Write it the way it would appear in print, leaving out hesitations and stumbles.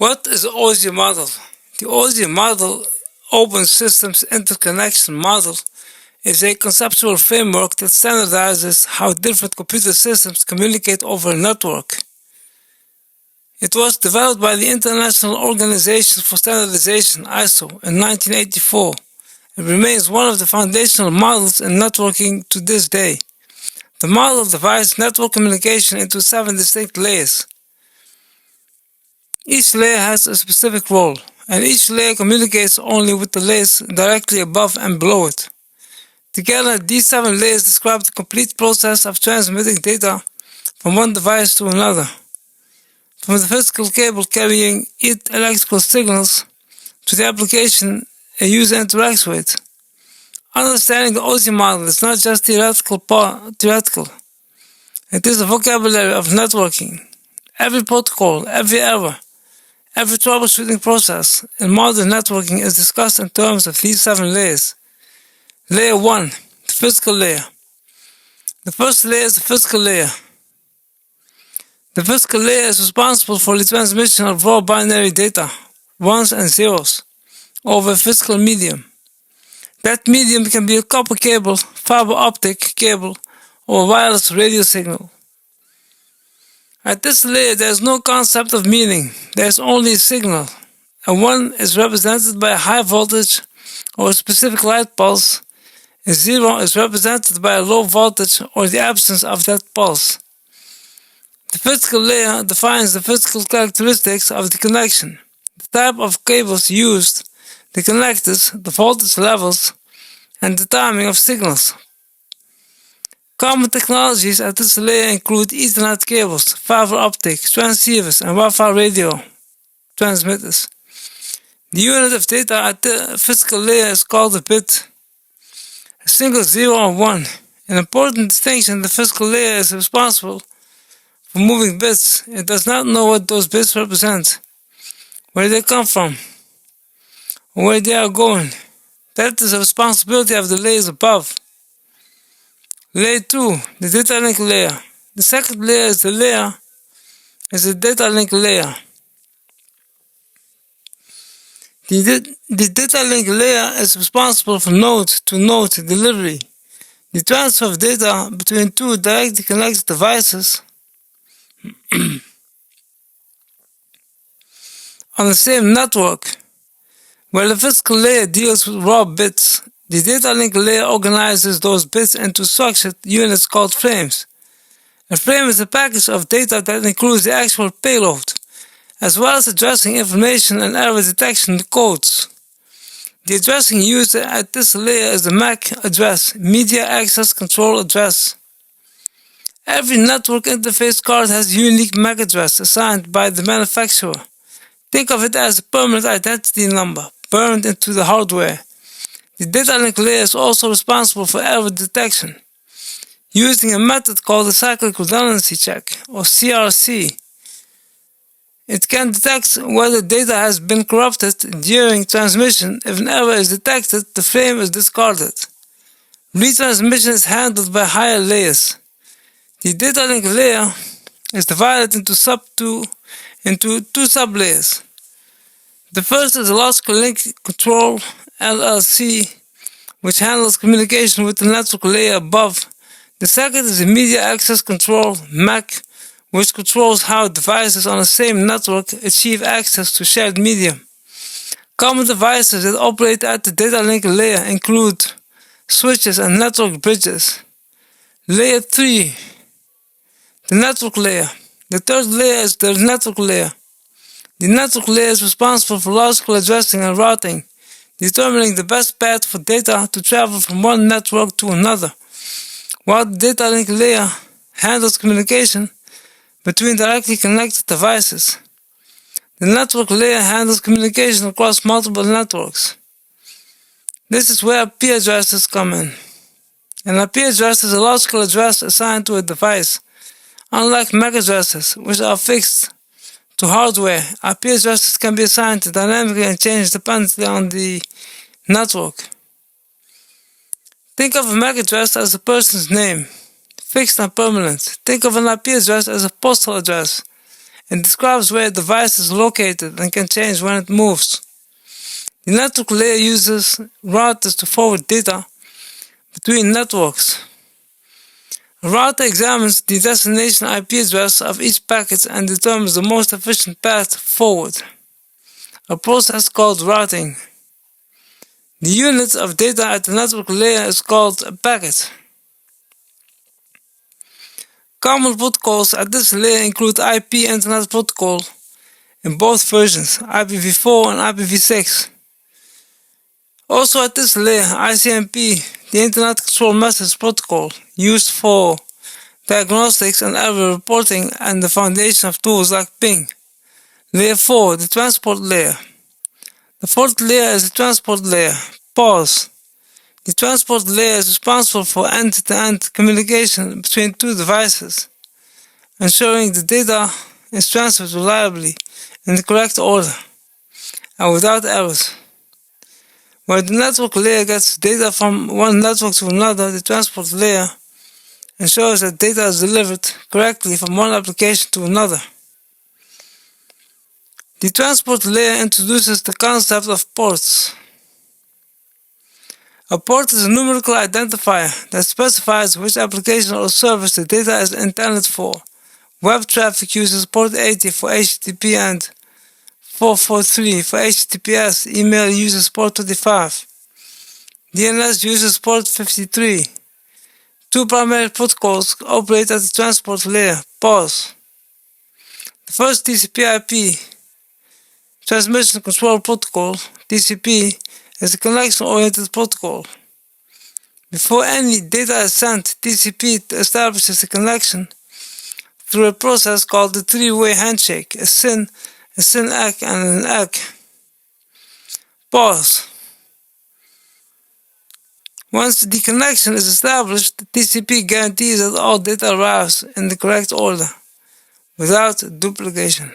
What is the OSI model? The OSI model, Open Systems Interconnection Model, is a conceptual framework that standardizes how different computer systems communicate over a network. It was developed by the International Organization for Standardization, ISO, in 1984. It remains one of the foundational models in networking to this day. The model divides network communication into 7 distinct layers. Each layer has a specific role, and each layer communicates only with the layers directly above and below it. Together, these 7 layers describe the complete process of transmitting data from one device to another, from the physical cable carrying electrical signals to the application a user interacts with. Understanding the OSI model is not just theoretical. It is a vocabulary of networking. Every protocol, every error, every troubleshooting process in modern networking is discussed in terms of these 7 layers. Layer 1, the physical layer. The first layer is the physical layer. The physical layer is responsible for the transmission of raw binary data, ones and zeros, over a physical medium. That medium can be a copper cable, fiber optic cable, or a wireless radio signal. At this layer, there is no concept of meaning. There is only a signal. A 1 is represented by a high voltage or a specific light pulse. A 0 is represented by a low voltage or the absence of that pulse. The physical layer defines the physical characteristics of the connection, the type of cables used, the connectors, the voltage levels, and the timing of signals. Common technologies at this layer include Ethernet cables, fiber optic, transceivers, and Wi-Fi radio transmitters. The unit of data at the physical layer is called a bit. A single 0 or 1. An important distinction: the physical layer is responsible for moving bits. It does not know what those bits represent, where they come from, or where they are going. That is the responsibility of the layers above. Layer 2, the data link layer. The second layer is the data link layer. The data link layer is responsible for node-to-node delivery, the transfer of data between two directly connected devices on the same network. Where the physical layer deals with raw bits, the data link layer organizes those bits into structured units called frames. A frame is a package of data that includes the actual payload, as well as addressing information and error detection codes. The addressing used at this layer is the MAC address, Media Access Control Address. Every network interface card has a unique MAC address assigned by the manufacturer. Think of it as a permanent identity number burned into the hardware. The data link layer is also responsible for error detection, using a method called the cyclic redundancy check, or CRC. It can detect whether data has been corrupted during transmission. If an error is detected, the frame is discarded. Retransmission is handled by higher layers. The data link layer is divided into two sub-layers. The first is the Logical Link Control, LLC, which handles communication with the network layer above. The second is the Media Access Control, MAC, which controls how devices on the same network achieve access to shared medium. Common devices that operate at the data link layer include switches and network bridges. Layer 3, the network layer. The third layer is the network layer. The network layer is responsible for logical addressing and routing, determining the best path for data to travel from one network to another, while the data link layer handles communication between directly connected devices. The network layer handles communication across multiple networks. This is where IP addresses come in. An IP address is a logical address assigned to a device. Unlike MAC addresses, which are fixed to hardware, IP addresses can be assigned dynamically and changed dependently on the network. Think of a MAC address as a person's name, fixed and permanent. Think of an IP address as a postal address, It describes where a device is located and can change when it moves. The network layer uses routers to forward data between networks. A router examines the destination IP address of each packet and determines the most efficient path forward, a process called routing. The unit of data at the network layer is called a packet. Common protocols at this layer include IP Internet Protocol in both versions, IPv4 and IPv6. Also at this layer, ICMP, the Internet Control Message Protocol, used for diagnostics and error reporting and the foundation of tools like ping. Layer 4, the transport layer. The fourth layer is the transport layer, PAS. The transport layer is responsible for end-to-end communication between two devices, ensuring the data is transferred reliably in the correct order and without errors. Where the network layer gets data from one network to another, the transport layer ensures that data is delivered correctly from one application to another. The transport layer introduces the concept of ports. A port is a numerical identifier that specifies which application or service the data is intended for. Web traffic uses port 80 for HTTP and 443 for HTTPS. Email uses port 25. DNS uses port 53. Two primary protocols operate at the transport layer, PAS. The first TCP/IP, Transmission Control Protocol, TCP, is a connection-oriented protocol. Before any data is sent, TCP establishes a connection through a process called the three-way handshake, a SYN, ACK, and an ACK. PAS. Once the connection is established, the TCP guarantees that all data arrives in the correct order, without duplication.